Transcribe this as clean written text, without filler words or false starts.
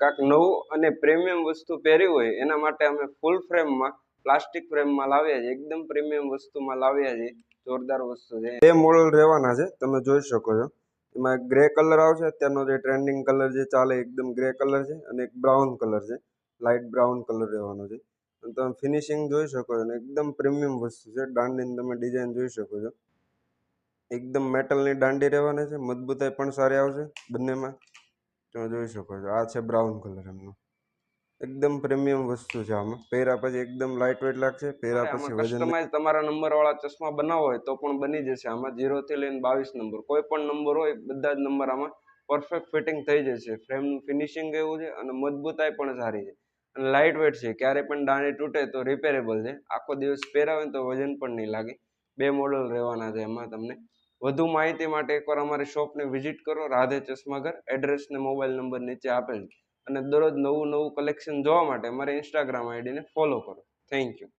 કાંક નવું અને પ્રીમિયમ વસ્તુ પહેરી હોય એના માટે અમે ફૂલ ફ્રેમમાં પ્લાસ્ટિક ફ્રેમમાં લાવ્યા છે. એકદમ પ્રીમિયમ વસ્તુમાં લાવ્યા છે. જોરદાર વસ્તુ છે. બે મોડલ રહેવાના છે, તમે જોઈ શકો છો. એમાં ગ્રે કલર આવશે, અત્યારનો જે ટ્રેન્ડિંગ કલર જે ચાલે એકદમ ગ્રે કલર છે, અને એક બ્રાઉન કલર છે, લાઇટ બ્રાઉન કલર રહેવાનો છે. અને તમે ફિનિશિંગ જોઈ શકો છો, એકદમ પ્રીમિયમ વસ્તુ છે. દાંડીની તમે ડિઝાઇન જોઈ શકો છો, એકદમ મેટલની દાંડી રહેવાની છે. મજબૂતાઈ પણ સારી આવશે બંનેમાં, તમે જોઈ શકો છો. આ છે બ્રાઉન કલર એમનો, એકદમ પ્રીમિયમ વસ્તુ છે. આમાં પહેર્યા પછી એકદમ લાઇટ વેટ લાગશે. પહેર્યા પછી કસ્ટમાઇઝ તમારા નંબર વાળા ચશ્મા બનાવો હોય તો પણ બની જશે. આમાં 0 થી લઈને 22 નંબર, કોઈ પણ નંબર હોય, બધા જ નંબર આમાં પરફેક્ટ ફિટિંગ થઈ જશે. ફ્રેમનું ફિનિશિંગ એવું છે અને મજબૂતાઈ પણ સારી છે અને લાઇટ વેટ છે. ક્યારે પણ દાંડી તૂટે તો રિપેરેબલ છે. આખો દિવસ પહેરાવે તો વજન પણ નહીં લાગે. બે મોડલ રહેવાના છે એમાં. તમને વધુ માહિતી માટે એકવાર અમારી શોપને વિઝિટ કરો, રાધે ચશ્માઘર. એડ્રેસ ને મોબાઈલ નંબર નીચે આપેલ છે. અને દરરોજ નવું કલેક્શન જોવા માટે અમારી ઇન્સ્ટાગ્રામ આઈડીને ફોલો કરો. Thank you.